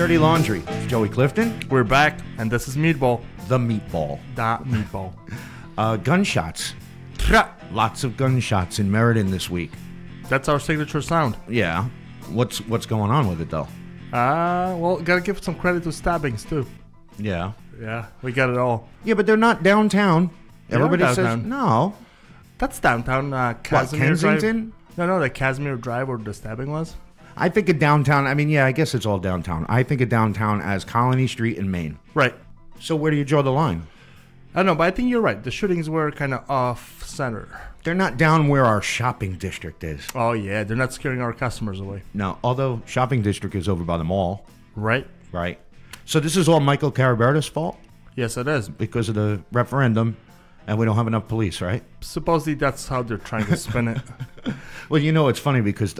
Dirty Laundry. It's Joey Clifton. We're back, and this is Meatball. The Meatball. The Meatball. Gunshots. Lots of gunshots in Meriden this week. That's our signature sound. Yeah. What's going on with it, though? Well, gotta give some credit to stabbings, too. Yeah. Yeah, we got it all. Yeah, but they're not downtown. Everybody says, no. That's downtown, Casimir Kensington? Drive. No, the Casimir Drive where the stabbing was. I think of downtown, I guess it's all downtown. I think of downtown as Colony Street in Maine. Right. So where do you draw the line? I don't know, but I think you're right. The shootings were kind of off-center. They're not down where our shopping district is. Oh, yeah, they're not scaring our customers away. No, although shopping district is over by the mall. Right. Right. So this is all Michael Caraberta's fault? Yes, it is. Because of the referendum, and we don't have enough police, right? Supposedly that's how they're trying to spin it. Well, it's funny because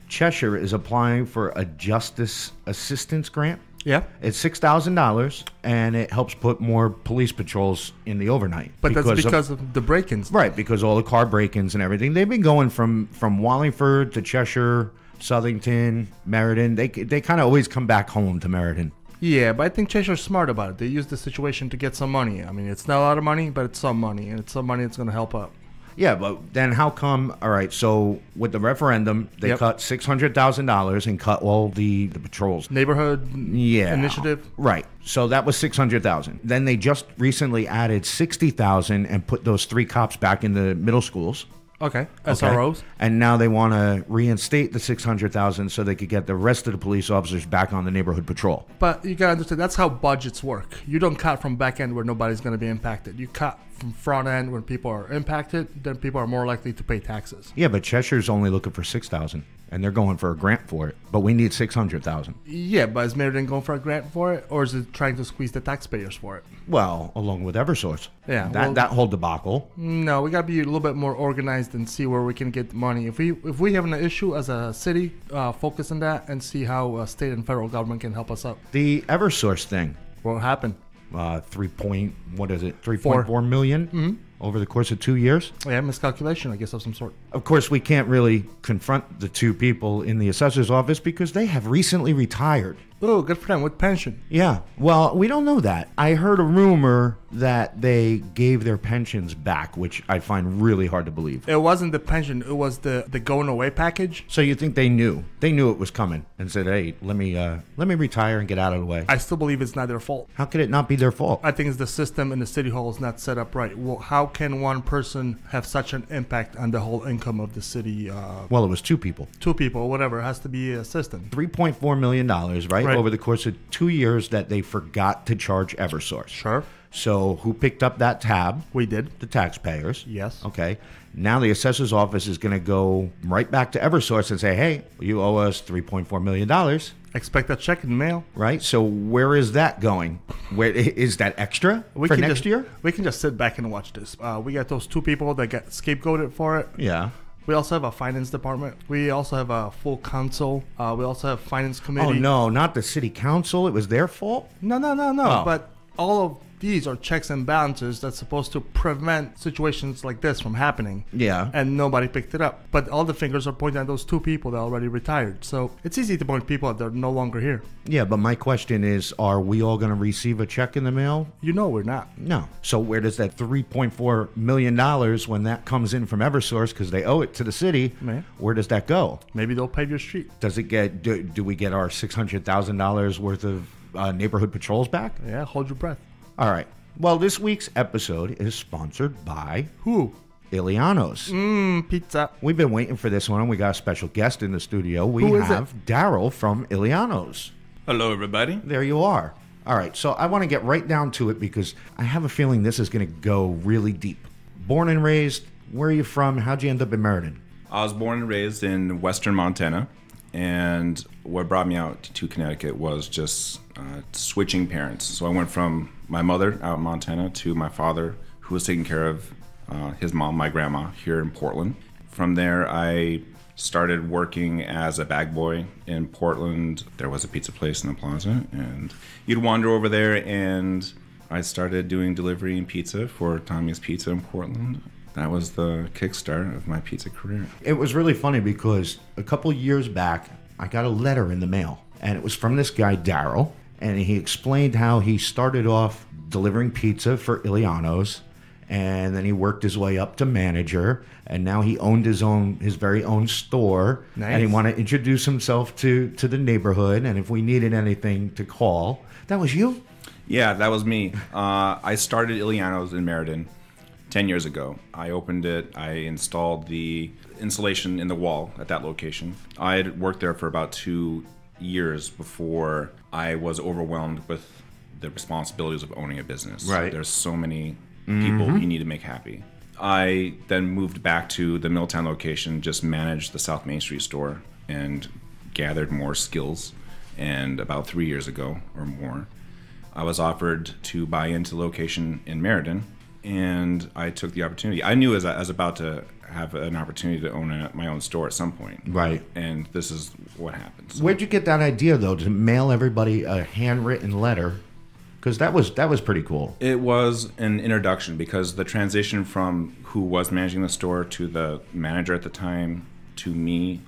Cheshire is applying for a justice assistance grant. Yeah. It's $6,000, and it helps put more police patrols in the overnight. But that's because of the break-ins. Right, because all the car break-ins and everything. They've been going from Wallingford to Cheshire, Southington, Meriden. They kind of always come back home to Meriden. Yeah, but I think Cheshire's smart about it. They use the situation to get some money. I mean, it's not a lot of money, but it's some money, and it's some money that's going to help out. Yeah, but then how come, all right, so with the referendum, they cut $600,000 and cut all the patrols. Neighborhood initiative? Right. So that was $600,000. Then they just recently added $60,000 and put those 3 cops back in the middle schools. Okay. SROs. And now they want to reinstate the $600,000 so they could get the rest of the police officers back on the neighborhood patrol. But you got to understand, that's how budgets work. You don't cut from back end where nobody's going to be impacted. You cut from front end when people are impacted, then people are more likely to pay taxes. Yeah, but Cheshire's only looking for $6,000, and they're going for a grant for it. But we need $600,000. Yeah, but is Meriden going for a grant for it, or is it trying to squeeze the taxpayers for it? Well, along with Eversource. Yeah, that whole debacle. No, we got to be a little bit more organized and see where we can get the money. If we have an issue as a city, focus on that and see how state and federal government can help us out. The Eversource thing. What happened? 3.4 million over the course of 2 years. Yeah, miscalculation, I guess, of some sort. Of course, we can't really confront the 2 people in the assessor's office because they have recently retired. Oh, good for them, with pension. Yeah, well, we don't know that. I heard a rumor that they gave their pensions back, which I find really hard to believe. It wasn't the pension, it was the going away package. So you think they knew? They knew it was coming and said, hey, let me retire and get out of the way. I still believe it's not their fault. How could it not be their fault? I think it's the system in the city hall is not set up right. Well, how can one person have such an impact on the whole income of the city? Well, it was 2 people. 2 people, whatever. It has to be a system. $3.4 million, right? Over the course of 2 years that they forgot to charge Eversource. Sure. So who picked up that tab? We did. The taxpayers. Yes. Okay. Now the assessor's office is going to go right back to Eversource and say, hey, you owe us $3.4 million. Expect that check in the mail. Right. So where is that going? Where is that extra for next year? We can just sit back and watch this. We got those 2 people that got scapegoated for it. Yeah. We also have a finance department. We also have a full council. We also have finance committee. Oh, no, not the city council. It was their fault? No. Oh. But all of these are checks and balances that's supposed to prevent situations like this from happening. Yeah. And nobody picked it up. But all the fingers are pointing at those 2 people that already retired. So it's easy to point people that are no longer here. Yeah, but my question is, are we all going to receive a check in the mail? We're not. No. So where does that $3.4 million, when that comes in from Eversource, because they owe it to the city, where does that go? Maybe they'll pave your street. Does it get? Do we get our $600,000 worth of neighborhood patrols back? Yeah, hold your breath. All right. Well, this week's episode is sponsored by... Who? Illianos. Pizza. We've been waiting for this one, and we got a special guest in the studio. We have Darrell from Illianos. Hello, everybody. There you are. All right, so I want to get right down to it because I have a feeling this is going to go really deep. Born and raised, where are you from? How'd you end up in Meriden? I was born and raised in western Montana, and what brought me out to Connecticut was just switching parents. So I went from my mother out in Montana to my father, who was taking care of his mom, my grandma, here in Portland. From there, I started working as a bag boy in Portland. There was a pizza place in the plaza, and you'd wander over there, and I started doing delivery and pizza for Tommy's Pizza in Portland. That was the kickstart of my pizza career. It was really funny because a couple years back, I got a letter in the mail and it was from this guy, Darrell, and he explained how he started off delivering pizza for Illianos, and then he worked his way up to manager, and now he owned his very own store. Nice. And he wanted to introduce himself to the neighborhood, and if we needed anything to call. That was you? Yeah, that was me. I started Illianos in Meriden 10 years ago. I opened it. I installed the insulation in the wall at that location. I had worked there for about 2 years before I was overwhelmed with the responsibilities of owning a business. Right. There's so many people you need to make happy. I then moved back to the Milltown location, just managed the South Main Street store, and gathered more skills. And about 3 years ago or more, I was offered to buy into the location in Meriden, and I took the opportunity. I knew I was about to have an opportunity to own my own store at some point. Right. And this is what happens. Where'd you get that idea, though, to mail everybody a handwritten letter? Because that was pretty cool. It was an introduction, because the transition from who was managing the store to the manager at the time to me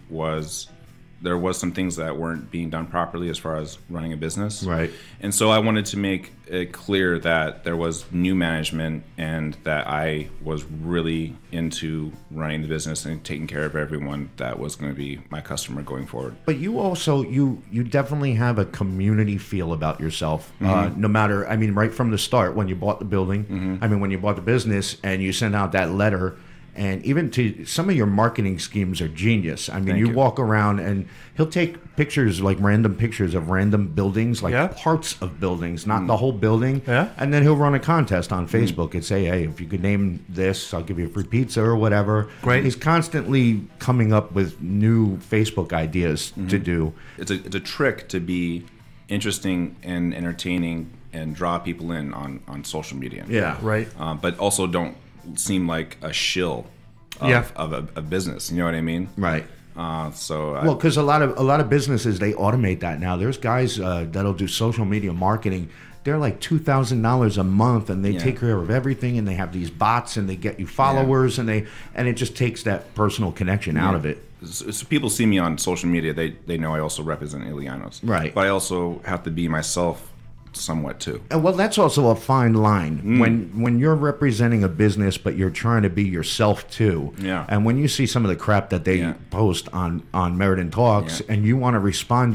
there was some things that weren't being done properly as far as running a business. Right. And so I wanted to make it clear that there was new management and that I was really into running the business and taking care of everyone that was going to be my customer going forward. But you also, you definitely have a community feel about yourself. No matter, I mean, right from the start, when you bought the building, when you bought the business and you sent out that letter, and even to some of your marketing schemes are genius. I mean, you walk around and he'll take pictures, like random pictures of random buildings, like parts of buildings, not the whole building. Yeah. And then he'll run a contest on Facebook and say, hey, if you could name this, I'll give you a free pizza or whatever. Great. He's constantly coming up with new Facebook ideas to do. It's a trick to be interesting and entertaining and draw people in on social media. Yeah. Right. But also don't seem like a shill of a business. You know what I mean? Right. Well, because a lot of businesses, they automate that now. There's guys that'll do social media marketing. They're like $2,000 a month, and they take care of everything. And they have these bots, and they get you followers, and it just takes that personal connection out of it. So people see me on social media. They know I also represent Illianos. Right. But I also have to be myself somewhat too. And well, that's also a fine line when you're representing a business, but you're trying to be yourself too. Yeah. And when you see some of the crap that they post on Meriden Talks, and you want to respond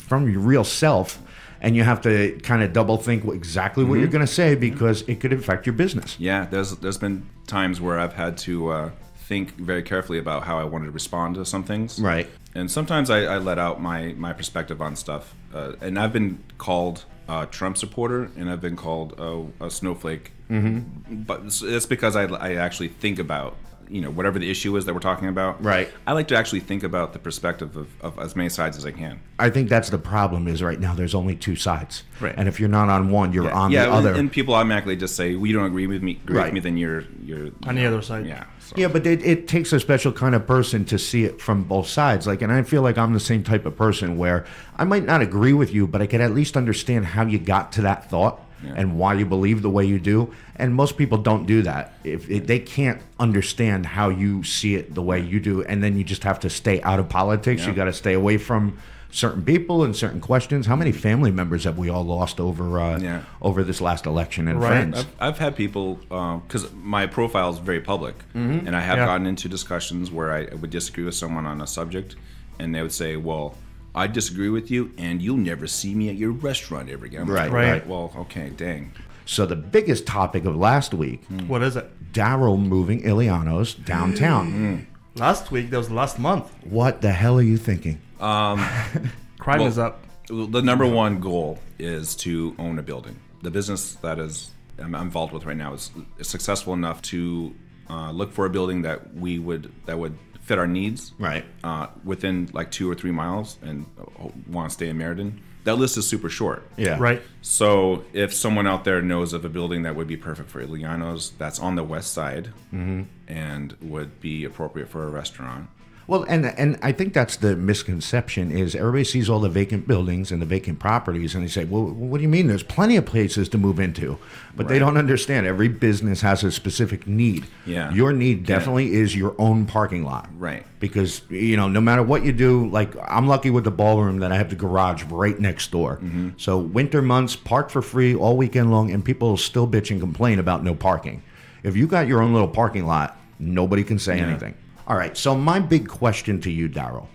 from your real self, and you have to kind of double think exactly what you're going to say, because it could affect your business. Yeah, there's been times where I've had to think very carefully about how I wanted to respond to some things. Right. And sometimes I let out my perspective on stuff. And I've been called a Trump supporter, and I've been called a snowflake. But it's because I actually think about, whatever the issue is that we're talking about. Right. I like to actually think about the perspective of as many sides as I can. I think that's the problem, is right now there's only two sides. Right. And if you're not on one, you're on the other. And people automatically just say, well, you don't agree with me, then you're on the other side. Yeah. So. Yeah, but it takes a special kind of person to see it from both sides. And I feel like I'm the same type of person where I might not agree with you, but I could at least understand how you got to that thought and why you believe the way you do. And most people don't do that. If they can't understand how you see it the way you do, and then you just have to stay out of politics. You got to stay away from certain people and certain questions. How many family members have we all lost over this last election, and friends? I've had people, because my profile is very public, and I have gotten into discussions where I would disagree with someone on a subject, and they would say, well, I disagree with you, and you'll never see me at your restaurant ever again. Right. Well, okay, dang. So the biggest topic of last week, What is it? Darrell moving Illianos downtown. Last week, that was last month. What the hell are you thinking? Crime is up. The number one goal is to own a building. The business that I'm involved with right now is successful enough to look for a building that would fit our needs, Right. Within like 2 or 3 miles, and want to stay in Meriden. That list is super short. Yeah. Right. So if someone out there knows of a building that would be perfect for Illianos, that's on the west side, and would be appropriate for a restaurant. Well, and I think that's the misconception is everybody sees all the vacant buildings and the vacant properties and they say, well, what do you mean? There's plenty of places to move into. But they don't understand every business has a specific need. Yeah. Your need definitely is your own parking lot. Right. Because, no matter what you do, like I'm lucky with the ballroom that I have the garage right next door. So winter months, park for free all weekend long, and people still bitch and complain about no parking. If you got your own little parking lot, nobody can say anything. All right, so my big question to you, Darrell,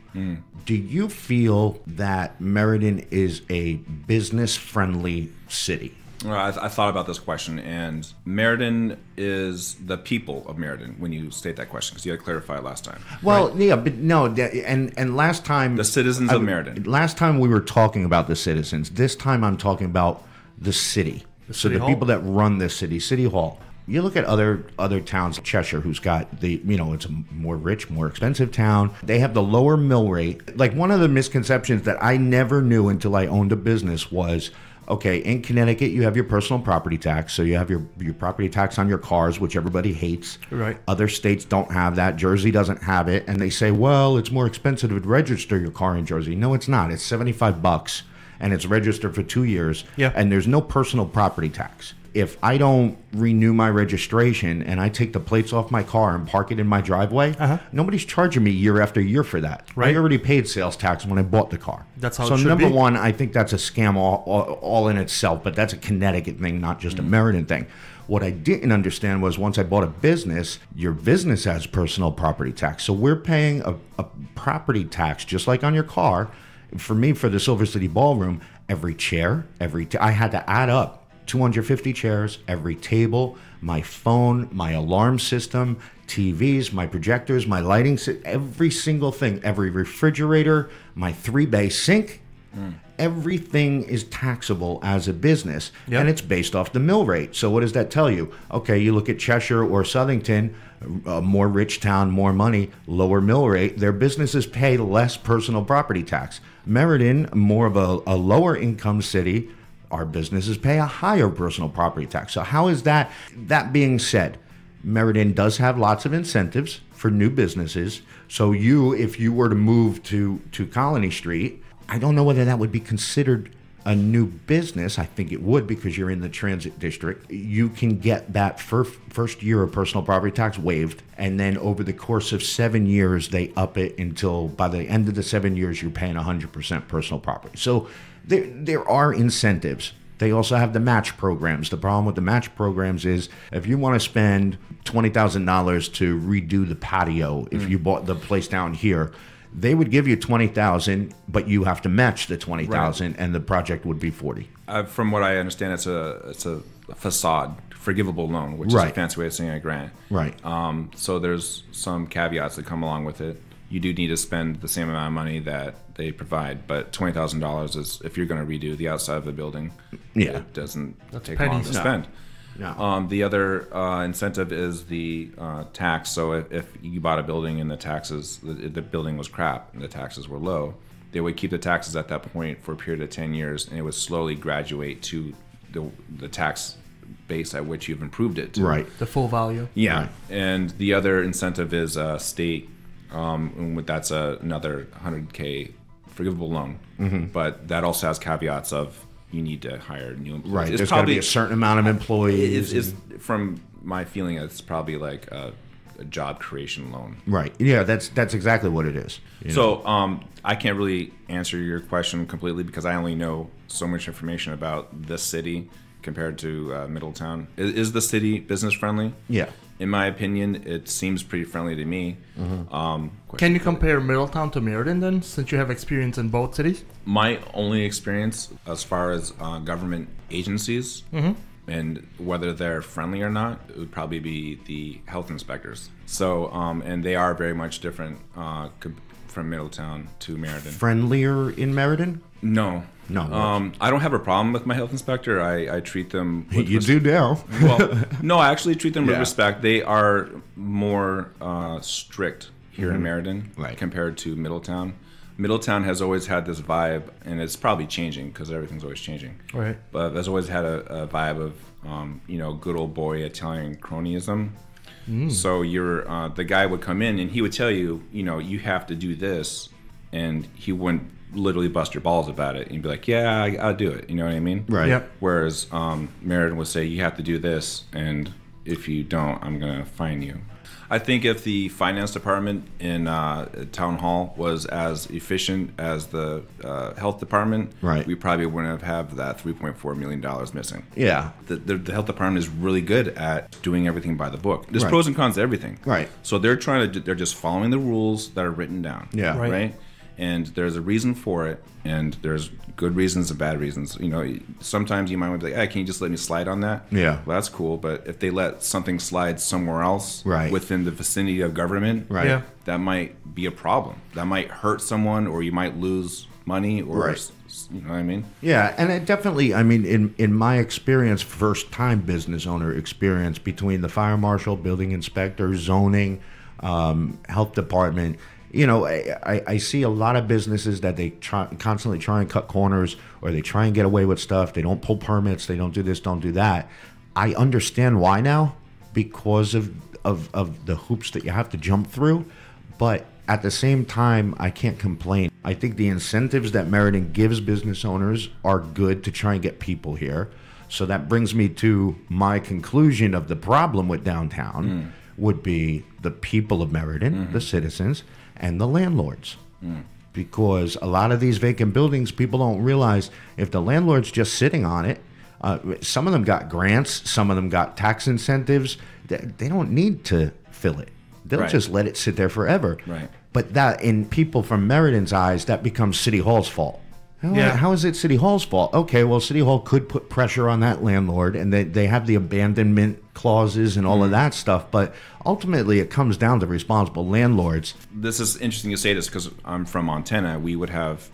do you feel that Meriden is a business-friendly city? Well, I thought about this question, and Meriden is the people of Meriden when you state that question, because you had to clarify it last time. Well, right? Yeah, but no, and last time... The citizens of Meriden. Last time we were talking about the citizens. This time I'm talking about the city. The people that run the city, City Hall. You look at other towns, Cheshire, who's got the, it's a more rich, more expensive town. They have the lower mill rate. Like one of the misconceptions that I never knew until I owned a business was, okay, in Connecticut, you have your personal property tax. So you have your property tax on your cars, which everybody hates. Right. Other states don't have that. Jersey doesn't have it. And they say, well, it's more expensive to register your car in Jersey. No, it's not. It's $75 and it's registered for 2 years. Yeah. And there's no personal property tax. If I don't renew my registration and I take the plates off my car and park it in my driveway, nobody's charging me year after year for that. Right. I already paid sales tax when I bought the car. That's how so it should number be. one, I think that's a scam all in itself, but that's a Connecticut thing, not just a Meriden thing. What I didn't understand was once I bought a business, your business has personal property tax. So we're paying a property tax just like on your car. For me, for the Silver City Ballroom, every chair, I had to add up 250 chairs, every table, my phone, my alarm system, TVs, my projectors, my lighting, every single thing, every refrigerator, my 3-bay sink, everything is taxable as a business, and it's based off the mill rate. So what does that tell you? Okay, you look at Cheshire or Southington, a more rich town, more money, lower mill rate, their businesses pay less personal property tax. Meriden, more of a lower income city, our businesses pay a higher personal property tax. So how is that? That being said, Meriden does have lots of incentives for new businesses. So if you were to move to Colony Street, I don't know whether that would be considered a new business. I think it would because you're in the transit district. You can get that first year of personal property tax waived. And then over the course of 7 years, they up it until by the end of the 7 years, you're paying 100% personal property. So there are incentives. They also have the match programs. The problem with the match programs is if you want to spend $20,000 to redo the patio, if you bought the place down here, they would give you $20,000, but you have to match the $20,000, and the project would be $40,000. From what I understand, it's a facade forgivable loan, which is a fancy way of saying a grant. Right. So there's some caveats that come along with it. You do need to spend the same amount of money that they provide, but $20,000 is if you're going to redo the outside of the building. Yeah, it doesn't take long to spend. No. The other incentive is the tax. So if you bought a building and the building was crap and the taxes were low, they would keep the taxes at that point for a period of 10 years, and it would slowly graduate to the tax base at which you've improved it to. Right. The full value. Yeah. Right. And the other incentive is state. That's another $100K forgivable loan, but that also has caveats of you need to hire new employees. Right, there's got to be a certain amount of employees. From my feeling, it's probably like a job creation loan. Right, yeah, that's exactly what it is. So I can't really answer your question completely because I only know so much information about this city compared to Middletown. Is the city business friendly? Yeah. In my opinion, it seems pretty friendly to me. Can you compare Middletown to Meriden then, since you have experience in both cities? My only experience as far as government agencies and whether they're friendly or not, it would probably be the health inspectors. So, and they are very much different from Middletown to Meriden. Friendlier in Meriden? No. No. I don't have a problem with my health inspector. I treat them with you do now. Well, no, I actually treat them with respect. They are more strict here in Meriden compared to Middletown. Middletown has always had this vibe, and it's probably changing because everything's always changing. Right. But there's always had a vibe of, good old boy Italian cronyism. So the guy would come in and he would tell you, you have to do this, and he wouldn't literally bust your balls about it. And you'd be like, yeah, I'll do it. You know what I mean? Right. Yep. Whereas Meriden would say, you have to do this, and if you don't, I'm going to fine you. I think if the finance department in town hall was as efficient as the health department, right, we probably wouldn't have that $3.4 million missing. Yeah. The health department is really good at doing everything by the book. There's right, pros and cons to everything. Right. So they're just following the rules that are written down. Yeah. Right. And there's a reason for it, and there's good reasons and bad reasons. Sometimes you might want to be like, hey, can you just let me slide on that? Yeah. Well, that's cool, but if they let something slide somewhere else, right, within the vicinity of government, right, yeah, that might be a problem. That might hurt someone, or you might lose money, or right, you know what I mean? Yeah, and it definitely, I mean, in my experience, first-time business owner experience, between the fire marshal, building inspector, zoning, health department, I see a lot of businesses that they constantly try and cut corners, or they try and get away with stuff. They don't pull permits. They don't do this, don't do that. I understand why now, because of the hoops that you have to jump through. But at the same time, I can't complain. I think the incentives that Meriden gives business owners are good to try and get people here. So that brings me to my conclusion of the problem with downtown would be the people of Meriden, the citizens, and the landlords. Because a lot of these vacant buildings, people don't realize if the landlord's just sitting on it, some of them got grants, some of them got tax incentives. They don't need to fill it. They'll right, just let it sit there forever. Right. But that, in people from Meriden's eyes, that becomes City Hall's fault. How is it City Hall's fault? Okay, well, City Hall could put pressure on that landlord, and they have the abandonment clauses and all of that stuff, but ultimately it comes down to responsible landlords. This is interesting you say this, because I'm from Montana. We would have,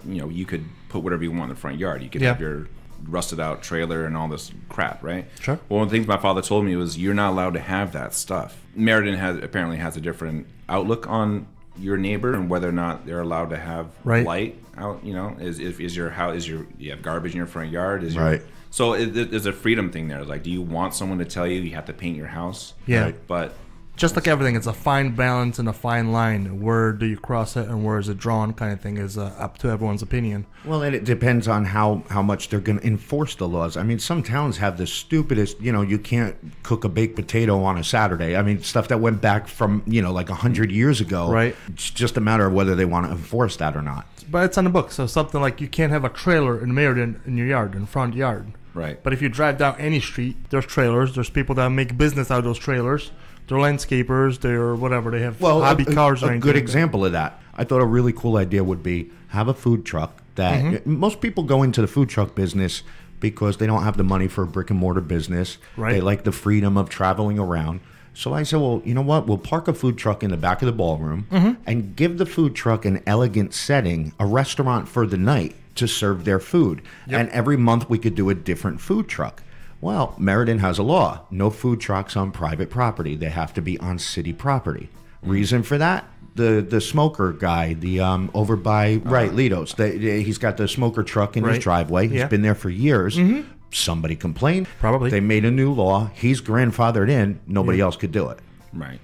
you could put whatever you want in the front yard. You could have your rusted out trailer and all this crap, right? Sure. Well, one of the things my father told me was, you're not allowed to have that stuff. Meriden apparently has a different outlook on your neighbor and whether or not they're allowed to have light out. Is your house, you have garbage in your front yard? Right. So there's a freedom thing there. Like, do you want someone to tell you have to paint your house? Yeah. Right? But just like everything, it's a fine balance and a fine line. Where do you cross it and where is it drawn, kind of thing, is up to everyone's opinion. Well, and it depends on how much they're going to enforce the laws. I mean, some towns have the stupidest, you can't cook a baked potato on a Saturday. I mean, stuff that went back from, like 100 years ago. Right. It's just a matter of whether they want to enforce that or not. But it's on the book. So something like you can't have a trailer in Meriden in your yard, in front yard. Right. But if you drive down any street, there's trailers. There's people that make business out of those trailers. They're landscapers. They're whatever. They have hobby cars or anything. A good example of that, I thought a really cool idea would be have a food truck that most people go into the food truck business because they don't have the money for a brick and mortar business. Right. They like the freedom of traveling around. So I said, well, you know what? We'll park a food truck in the back of the ballroom and give the food truck an elegant setting, a restaurant for the night to serve their food. Yep. And every month we could do a different food truck. Well, Meriden has a law. No food trucks on private property. They have to be on city property. Reason for that? The smoker guy, the over by Lido's. He's got the smoker truck in his driveway. He's been there for years. Somebody complained. Probably. They made a new law. He's grandfathered in. Nobody else could do it. Right.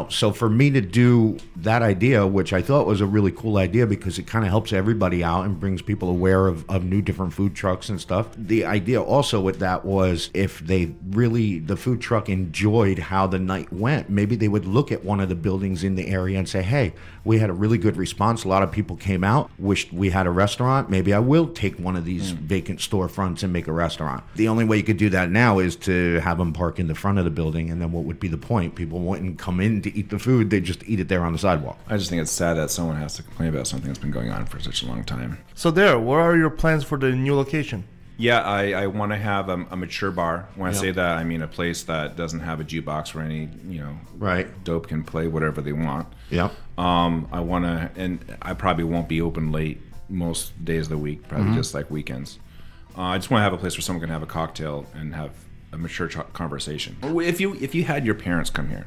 So for me to do that idea, which I thought was a really cool idea because it kind of helps everybody out and brings people aware of new different food trucks and stuff. The idea also with that was if the food truck enjoyed how the night went, maybe they would look at one of the buildings in the area and say, hey, we had a really good response. A lot of people came out, wished we had a restaurant. Maybe I will take one of these vacant storefronts and make a restaurant. The only way you could do that now is to have them park in the front of the building, and then what would be the point? People wouldn't come in to eat the food, they just eat it there on the sidewalk. I just think it's sad that someone has to complain about something that's been going on for such a long time. So Darrell, what are your plans for the new location? Yeah, I want to have a mature bar. When I say that, I mean a place that doesn't have a jukebox where any dope can play whatever they want. Yeah. I want to, and I probably won't be open late most days of the week, probably just like weekends. I just want to have a place where someone can have a cocktail and have a mature conversation. If you had your parents come here,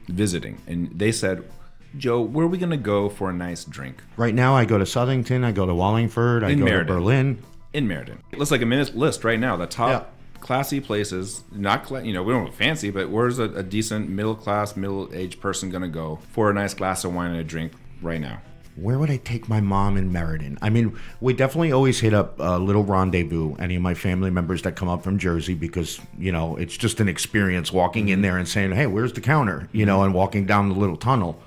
visiting, and they said, Joe, where are we going to go for a nice drink? Right now, I go to Southington, I go to Wallingford, I go to Berlin. In Meriden. Let's like a minute list right now. The top classy places, not we don't have fancy, but where's a decent middle class, middle-aged person gonna go for a nice glass of wine and a drink right now? Where would I take my mom in Meriden? I mean, we definitely always hit up a little rendezvous. Any of my family members that come up from Jersey, because, it's just an experience walking in there and saying, hey, where's the counter? And walking down the little tunnel.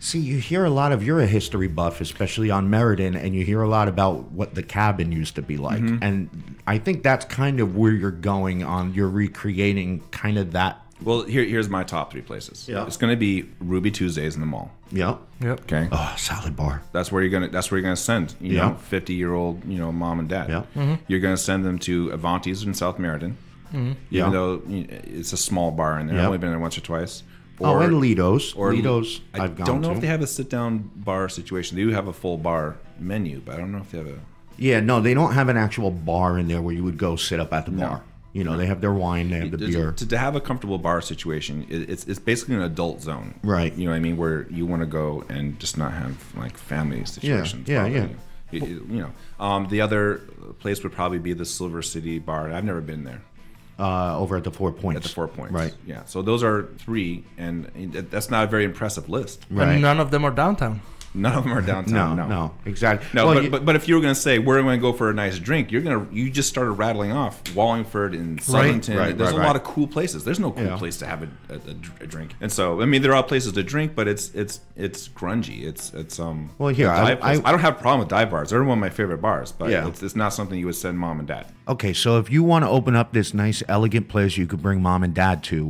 See, you hear a lot of, you're a history buff, especially on Meriden, and you hear a lot about what the cabin used to be like. And I think that's kind of where you're going on. You're recreating kind of that. Well, here's my top 3 places. Yeah. It's going to be Ruby Tuesdays in the mall. Yep. Okay. Oh, salad bar. That's where you're gonna send 50-year-old mom and dad. Yeah. You're gonna send them to Avanti's in South Meriden, even though it's a small bar in there. I've only been there once or twice. And Lido's. Lido's, I've gone to. I don't know if they have a sit-down bar situation. They do have a full bar menu, but I don't know if they have a. Yeah, no, they don't have an actual bar in there where you would go sit up at the bar. They have their wine, they have the beer. To have a comfortable bar situation, it's basically an adult zone. Right. You know what I mean? Where you want to go and just not have like family situations. Yeah. The other place would probably be the Silver City Bar. I've never been there. Over at the 4 Points. At the 4 Points. Right. Yeah. So those are 3, and that's not a very impressive list. Right. And none of them are downtown. None of them are downtown. No, exactly. No, well, but if you were going to say where am I going to go for a nice drink, you just started rattling off Wallingford and Southington. Right, There's a lot of cool places. There's no cool place to have a drink. And so I mean, there are places to drink, but it's grungy. It's Well, here I don't have a problem with dive bars. They're one of my favorite bars, but it's not something you would send mom and dad. Okay, so if you want to open up this nice, elegant place you could bring mom and dad to,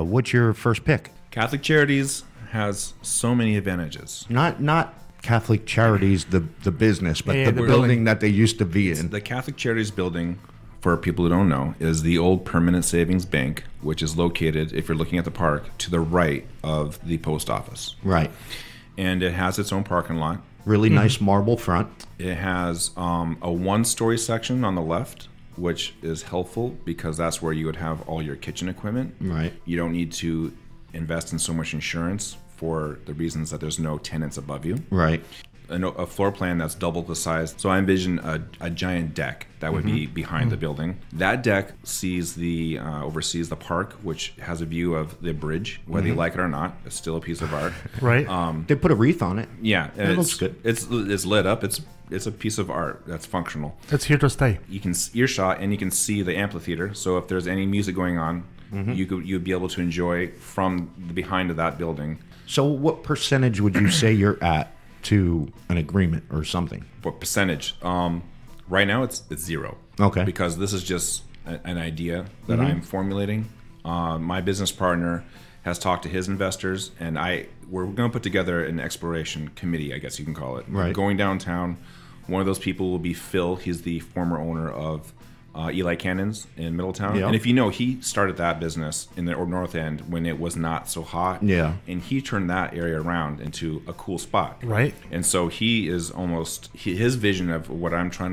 what's your first pick? Catholic Charities has so many advantages. Not Catholic Charities, the business, but the building that they used to be in. The Catholic Charities building, for people who don't know, is the old Permanent Savings Bank, which is located, if you're looking at the park, to the right of the post office. Right. And it has its own parking lot. Really nice marble front. It has a one-story section on the left, which is helpful because that's where you would have all your kitchen equipment. Right. You don't need to invest in so much insurance for the reasons that there's no tenants above you. Right. A floor plan that's double the size. So I envision a giant deck that would be behind the building. That deck oversees the park, which has a view of the bridge, whether you like it or not. It's still a piece of art. Right. They put a wreath on it. Yeah, it looks good. It's lit up. It's a piece of art that's functional. It's here to stay. You can earshot and you can see the amphitheater. So if there's any music going on, you'd be able to enjoy from the behind of that building. So what percentage would you say you're at to an agreement or something? What percentage? Right now it's 0. Okay. Because this is just an idea that I'm formulating. My business partner has talked to his investors, and we're going to put together an exploration committee, I guess you can call it. Right. Going downtown. One of those people will be Phil. He's the former owner of Eli Cannon's in Middletown. Yeah. And if you know, he started that business in the North End when it was not so hot. Yeah. And he turned that area around into a cool spot. Right. And so he is his vision of what I'm trying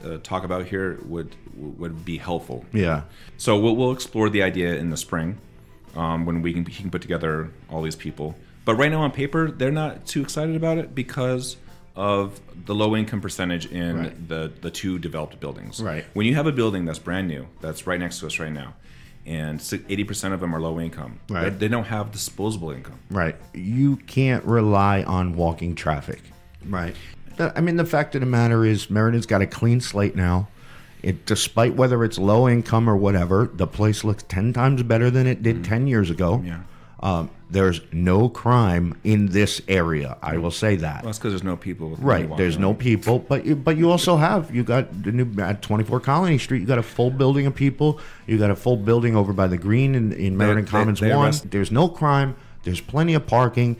to talk about here would be helpful. Yeah. So we'll explore the idea in the spring when he can put together all these people. But right now on paper, they're not too excited about it because of the low income percentage in the 2 developed buildings. Right. When you have a building that's brand new, that's right next to us right now, and 80% of them are low income, right, they don't have disposable income. Right. You can't rely on walking traffic. Right. I mean, the fact of the matter is Meriden's got a clean slate now. Despite whether it's low income or whatever, the place looks 10 times better than it did 10 years ago. Yeah. There's no crime in this area. I will say that. Well, that's because there's no people. Right. There's no people, but you also you got the new at 24 Colony Street. You got a full building of people. You got a full building over by the Green in Meriden Commons 1. There's no crime. There's plenty of parking.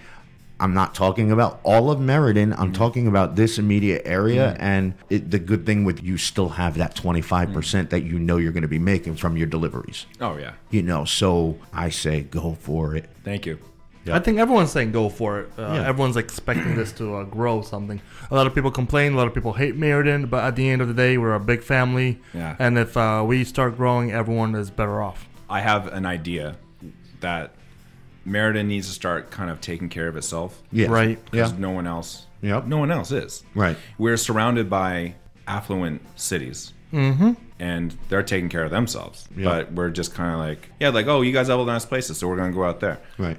I'm not talking about all of Meriden. I'm talking about this immediate area, and the good thing with you still have that 25% that you know you're going to be making from your deliveries. Oh yeah. So I say go for it. Thank you. Yep. I think everyone's saying go for it. Everyone's expecting this to grow something. A lot of people complain. A lot of people hate Meriden, but at the end of the day, we're a big family. Yeah. And if we start growing, everyone is better off. I have an idea that Meriden needs to start kind of taking care of itself. Yes. Right. Because no one else is. Right. We're surrounded by affluent cities. and they're taking care of themselves. But we're just kind of like, like, oh, you guys have all nice places, so we're going to go out there. Right.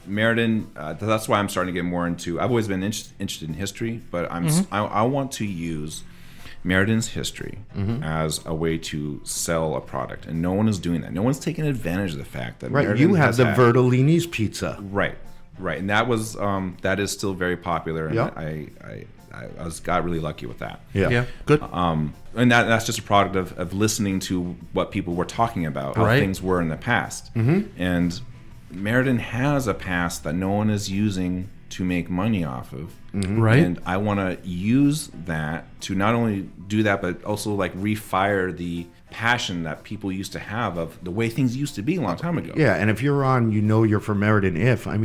Meriden, that's why I'm starting to get more into. I've always been interested in history, but I want to use Meriden's history as a way to sell a product, and no one is doing that. No one's taking advantage of the fact that Right. You have the Vertellini's pizza. Right. And that was that is still very popular, and I got really lucky with that. Yeah. Good. And that's just a product of listening to what people were talking about, how things were in the past. And Meriden has a past that no one is using to make money off of. Right. And I want to use that to not only do that, but also like refire the passion that people used to have of the way things used to be a long time ago. Yeah, and if you're on, you're from Meriden.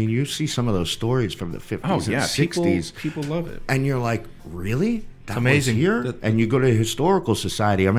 You see some of those stories from the 50s and 60s. People love it. And you're like, really? That amazing. Was here? And you go to the Historical Society. I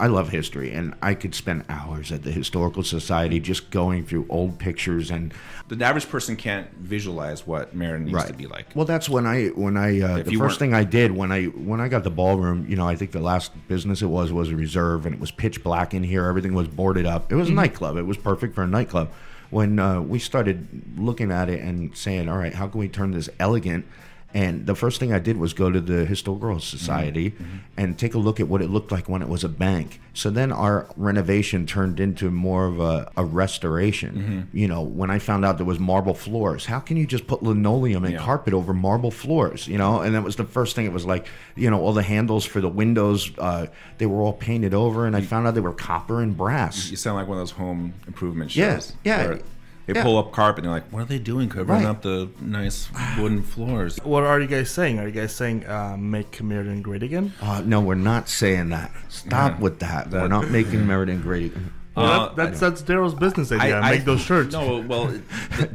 love history, and I could spend hours at the Historical Society just going through old pictures. And the average person can't visualize what Meriden used to be like. Well, that's when the first thing I did when I got the ballroom, I think the last business it was a reserve, and it was pitch black in here. Everything was boarded up. It was a nightclub. It was perfect for a nightclub. When we started looking at it and saying, all right, how can we turn this elegant? And the first thing I did was go to the Historical Society and take a look at what it looked like when it was a bank. So then our renovation turned into more of a restoration. When I found out there was marble floors, how can you just put linoleum and carpet over marble floors? And that was the first thing. It was like, all the handles for the windows, they were all painted over, and I found out they were copper and brass. You sound like one of those home improvement shows. Yeah. They pull up carpet and they're like, what are they doing covering up the nice wooden floors? What are you guys saying? Are you guys saying make Meriden great again? No, we're not saying that. Stop with that. We're not making Meriden great again. That's Darrell's business idea. Make those shirts. No, well,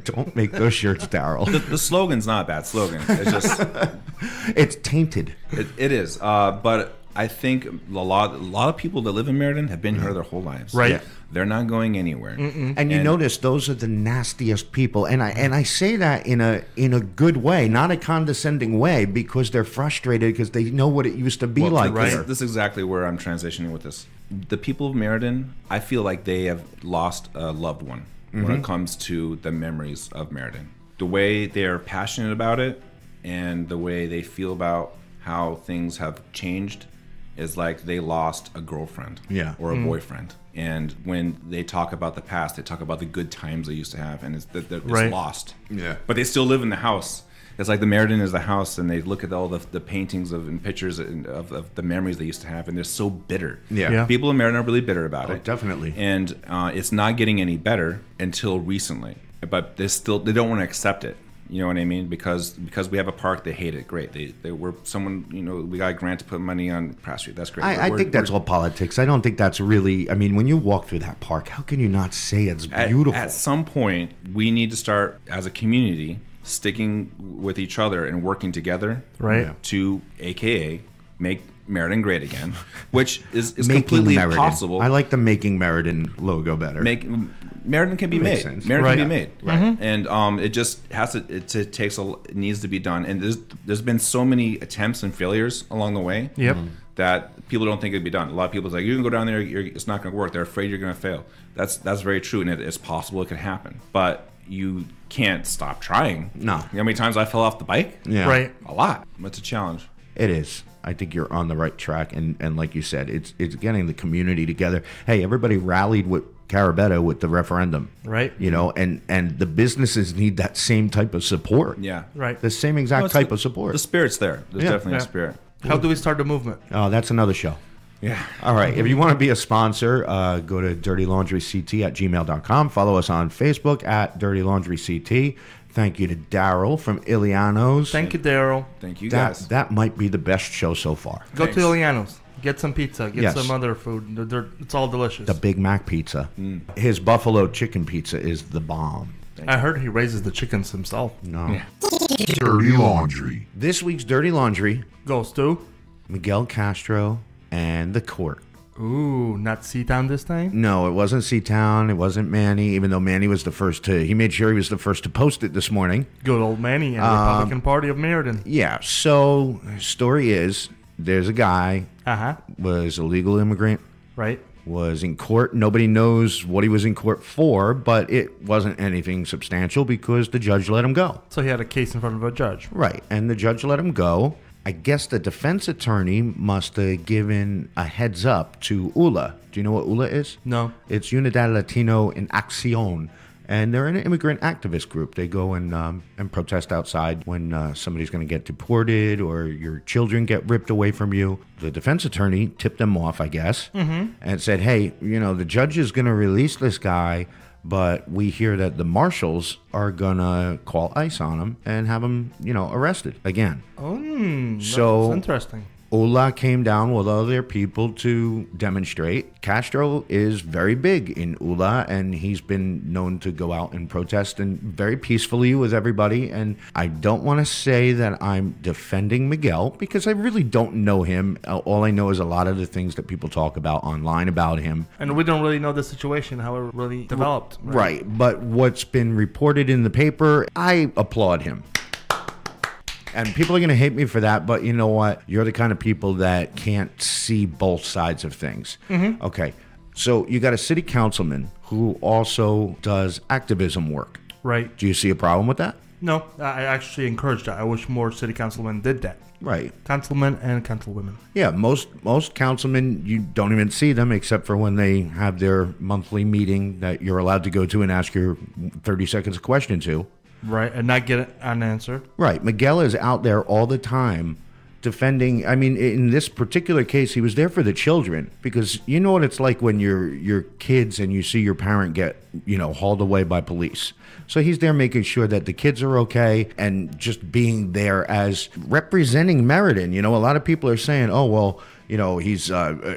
don't make those shirts, Darrell. The slogan's not a bad slogan. It's just it's tainted. It is. But I think a lot of people that live in Meriden have been here their whole lives. Right. Yeah. They're not going anywhere. And you notice those are the nastiest people, and I say that in a good way, not a condescending way, because they're frustrated because they know what it used to be like. Right. This is exactly where I'm transitioning with this. The people of Meriden, I feel like they have lost a loved one when it comes to the memories of Meriden. The way they're passionate about it and the way they feel about how things have changed is like they lost a girlfriend or a boyfriend. And when they talk about the past, they talk about the good times they used to have, and it's lost. Yeah. But they still live in the house. It's like the Meriden is the house, and they look at all the paintings and pictures of the memories they used to have, and they're so bitter. Yeah. People in Meriden are really bitter about it. Definitely. And it's not getting any better until recently. But they don't want to accept it. You know what I mean? Because we have a park, they hate it. Great. They were someone, we got a grant to put money on Pratt Street. That's great. I think that's all politics. I don't think that's really, when you walk through that park, how can you not say it's beautiful? At some point, we need to start, as a community, sticking with each other and working together to, AKA, make Meriden great again, which is completely possible. I like the Making Meriden logo better. Meriden can be made. Meriden can be made, right? And it just has to. It needs to be done. And there's been so many attempts and failures along the way. That people don't think it'd be done. A lot of people are like, you can go down there, it's not going to work. They're afraid you're going to fail. That's very true, and it's possible it could happen. But you can't stop trying. No. You know how many times I fell off the bike? Yeah. Right. A lot. It's a challenge. It is. I think you're on the right track, and like you said, it's getting the community together. Hey, everybody rallied with Carabetta with the referendum, right? And the businesses need that same type of support. Yeah, right. The same exact type of support. The spirit's there. There's definitely a spirit. How do we start the movement? Oh, that's another show. Yeah. All right. If you want to be a sponsor, go to dirtylaundryct@gmail.com. Follow us on Facebook at dirtylaundryct. Thank you to Darrell from Illianos. Thank you, Darrell. Thank you, guys. That might be the best show so far. Go to Illianos. Get some pizza. Get some other food. It's all delicious. The Big Mac pizza. His buffalo chicken pizza is the bomb. I heard he raises the chickens himself. No. Yeah. Dirty Laundry. This week's Dirty Laundry goes to Miguel Castro and the court. Ooh, not C-Town this time? No, it wasn't C-Town. It wasn't Manny, even though Manny was the first to... He made sure he was the first to post it this morning. Good old Manny and the Republican Party of Meriden. Yeah, so story is there's a guy, was a legal immigrant, Right. was in court. Nobody knows what he was in court for, but it wasn't anything substantial because the judge let him go. So he had a case in front of a judge. Right, and the judge let him go. I guess the defense attorney must have given a heads up to ULA. Do you know what ULA is? No. It's Unidad Latino en Acción, and they're an immigrant activist group. They go and protest outside when somebody's going to get deported or your children get ripped away from you. The defense attorney tipped them off, I guess, and said, hey, the judge is going to release this guy, but we hear that the marshals are going to call ICE on him and have him, arrested again. So that's interesting. ULA came down with other people to demonstrate. Castro is very big in ULA, and he's been known to go out and protest and very peacefully with everybody. And I don't want to say that I'm defending Miguel because I really don't know him. All I know is a lot of the things that people talk about online about him. And we don't really know the situation, how it really developed. Right. But what's been reported in the paper, I applaud him. And people are going to hate me for that, but you know what? You're the kind of people that can't see both sides of things. Okay, so you got a city councilman who also does activism work. Right. Do you see a problem with that? No, I actually encourage that. I wish more city councilmen did that. Right. Councilmen and councilwomen. Yeah, most councilmen, you don't even see them except for when they have their monthly meeting that you're allowed to go to and ask your 30 seconds question to. Right, and not get an answer. Right. Miguel is out there all the time defending. I mean, in this particular case, he was there for the children because you know what it's like when you're kids and you see your parent get, hauled away by police. So he's there making sure that the kids are okay and just being there as representing Meriden. A lot of people are saying, oh, well, he's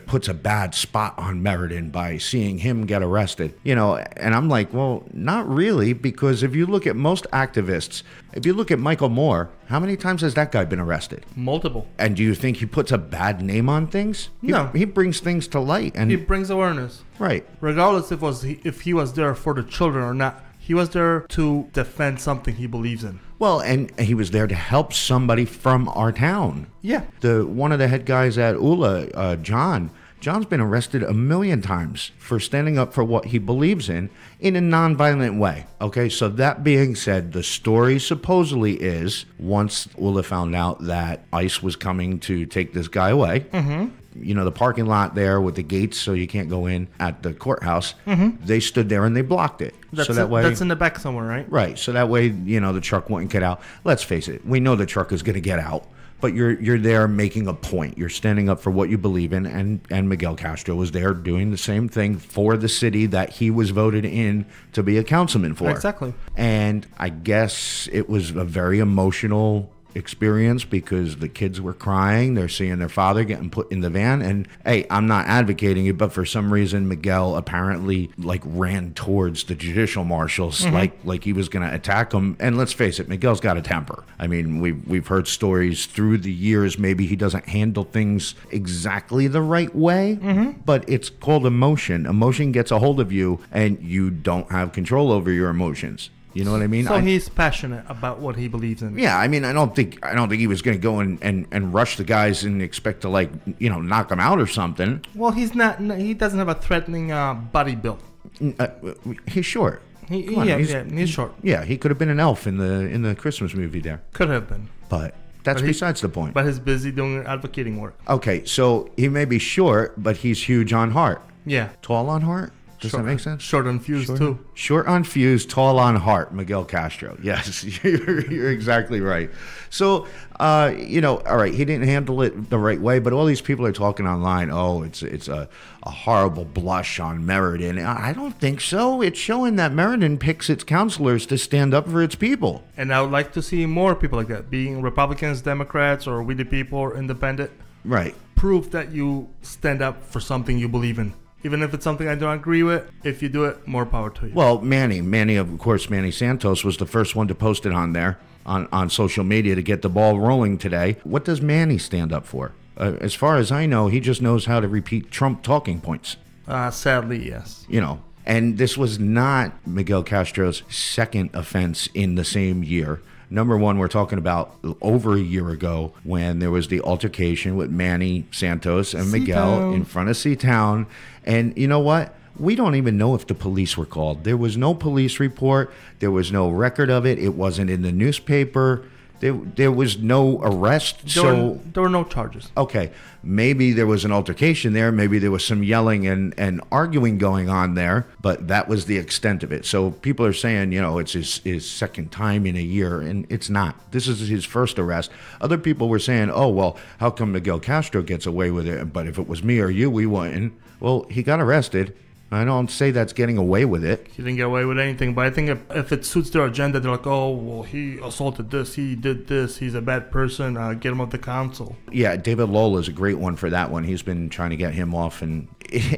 puts a bad spot on Meriden by seeing him get arrested. And I'm like, well, not really, because if you look at most activists, if you look at Michael Moore, how many times has that guy been arrested? Multiple. And do you think he puts a bad name on things? No. He brings things to light. And he brings awareness. Right. Regardless if he was there for the children or not, he was there to defend something he believes in. Well, and he was there to help somebody from our town. Yeah. One of the head guys at ULA, John's been arrested a million times for standing up for what he believes in a nonviolent way. Okay, so that being said, the story supposedly is once ULA found out that ICE was coming to take this guy away, the parking lot there with the gates so you can't go in at the courthouse, they stood there and they blocked it. That's in the back somewhere, right? Right, so that way, the truck wouldn't get out. Let's face it, we know the truck is going to get out. But you're there making a point. You're standing up for what you believe in, and Miguel Castro was there doing the same thing for the city that he was voted in to be a councilman for. Exactly. And I guess it was a very emotional experience because the kids were crying. They're seeing their father getting put in the van. And hey, I'm not advocating it, but for some reason Miguel apparently ran towards the judicial marshals like he was going to attack them. And let's face it, Miguel's got a temper. I mean, we've heard stories through the years. Maybe he doesn't handle things exactly the right way, but it's called emotion. Emotion gets a hold of you and you don't have control over your emotions. You know what I mean? So he's passionate about what he believes in. Yeah, I mean, I don't think he was going to go and rush the guys and expect to knock them out or something. Well, he's not. He doesn't have a threatening body build. He's short. He's short. Yeah, he could have been an elf in the Christmas movie there. Could have been. But that's besides the point. But he's busy doing advocating work. Okay, so he may be short, but he's huge on heart. Yeah. Tall on heart? Does that make sense? Short on fuse, too. Short on fuse, tall on heart, Miguel Castro. Yes, you're exactly right. So, all right, he didn't handle it the right way, but all these people are talking online, it's a horrible blush on Meriden. I don't think so. It's showing that Meriden picks its councilors to stand up for its people. And I would like to see more people like that, being Republicans, Democrats, or We the People, or Independent. Right. Prove that you stand up for something you believe in. Even if it's something I don't agree with, if you do it, more power to you. Well, Manny Santos was the first one to post it on there, on social media to get the ball rolling today. What does Manny stand up for? As far as I know, he just knows how to repeat Trump talking points. Sadly, yes. And this was not Miguel Castro's second offense in the same year. Number one, we're talking about over a year ago when there was the altercation with Manny Santos and Miguel in front of Seatown. And you know what? We don't even know if the police were called. There was no police report. There was no record of it. It wasn't in the newspaper. There was no arrest. There were no charges. Okay, maybe there was an altercation there. Maybe there was some yelling and arguing going on there, but that was the extent of it. So people are saying, it's his second time in a year, and it's not. This is his first arrest. Other people were saying, oh, well, how come Miguel Castro gets away with it, but if it was me or you, we wouldn't? Well, he got arrested. I don't say that's getting away with it. He didn't get away with anything, but I think if it suits their agenda, they're like, oh, well, he assaulted this, he did this, he's a bad person, get him off the council. Yeah, David Lola is a great one for that one. He's been trying to get him off, and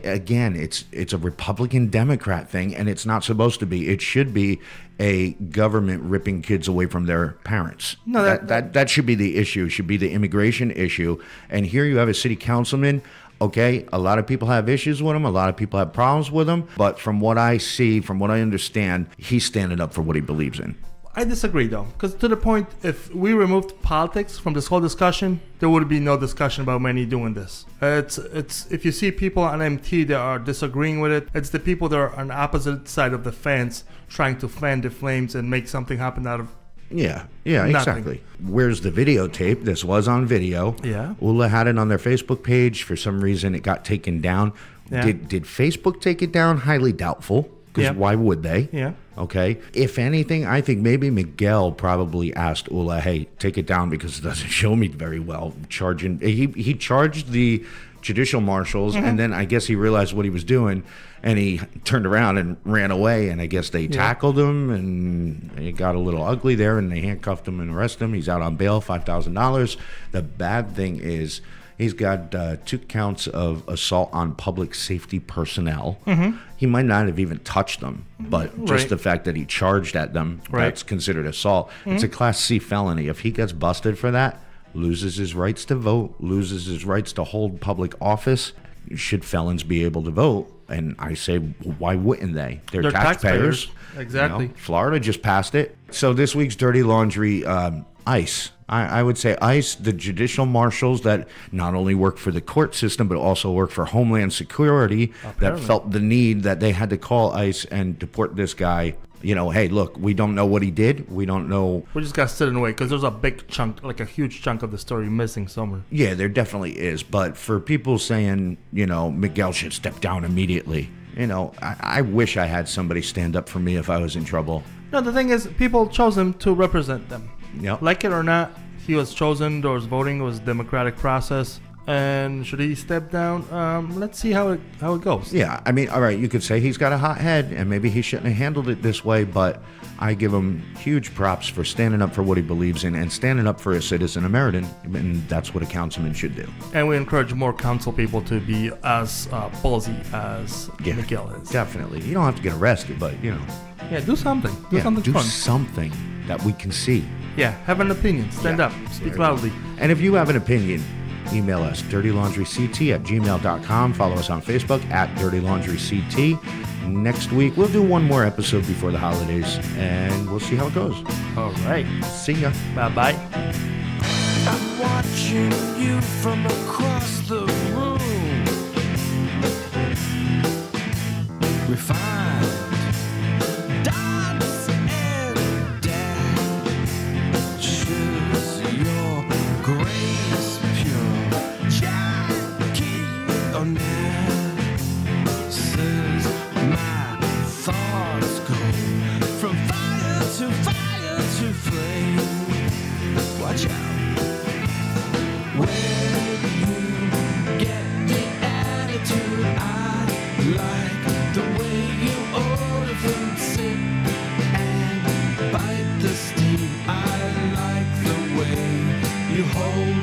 again, it's a Republican-Democrat thing, and it's not supposed to be. It should be a government ripping kids away from their parents. No, that should be the issue. Should be the immigration issue. And here you have a city councilman. Okay, a lot of people have issues with him. A lot of people have problems with him. But from what I see, from what I understand, he's standing up for what he believes in. I disagree, though, because to the point, if we removed politics from this whole discussion, there would be no discussion about Manny doing this. It's if you see people on MT that are disagreeing with it, it's the people that are on the opposite side of the fence trying to fan the flames and make something happen out of Yeah, nothing. exactly. Where's the videotape? This was on video. Yeah. ULA had it on their Facebook page. For some reason, it got taken down. Yeah. Did Facebook take it down? Highly doubtful. Because why would they? Yeah. Okay. If anything, I think maybe Miguel probably asked ULA, hey, take it down because it doesn't show me very well. He charged the judicial marshals, and then I guess he realized what he was doing, and he turned around and ran away, and I guess they tackled him, and it got a little ugly there, and they handcuffed him and arrested him. He's out on bail, $5,000. The bad thing is he's got 2 counts of assault on public safety personnel. He might not have even touched them, but just the fact that he charged at them, that's considered assault. It's a Class C felony. If he gets busted for that, loses his rights to vote, loses his rights to hold public office. Should felons be able to vote? And I say, why wouldn't they? They're taxpayers. Exactly. Florida just passed it. So this week's Dirty Laundry, ICE. I would say ICE, the judicial marshals that not only work for the court system, but also work for Homeland Security, that felt the need that they had to call ICE and deport this guy. Hey, look, we don't know what he did. We don't know. We just got to sit in the way because there's a big chunk, like a huge chunk of the story missing somewhere. Yeah, there definitely is. But for people saying, Miguel should step down immediately, I wish I had somebody stand up for me if I was in trouble. No, the thing is, people chose him to represent them. Yep. Like it or not, he was chosen. There was voting. It was a democratic process. And should he step down? Let's see how it goes. Yeah, I mean, all right, you could say he's got a hot head, and maybe he shouldn't have handled it this way, but I give him huge props for standing up for what he believes in and standing up for a citizen American, and that's what a councilman should do. And we encourage more council people to be as ballsy as Miguel is. Definitely. You don't have to get arrested, but, Yeah, do something. Do something fun. Something that we can see. Yeah, have an opinion. Stand up. Speak loudly. And if you have an opinion, email us dirtylaundryct@gmail.com. Follow us on Facebook @dirtylaundryct. Next week, we'll do one more episode before the holidays, and we'll see how it goes. All right. See ya. Bye-bye. I'm watching you from across the room. Refined dots and dashes, your grace pure. Jackie Onassis, my thoughts go from fire to flame. Watch out. Where you get the attitude, I like the way you order food, sit and bite the steam. I like the way you hold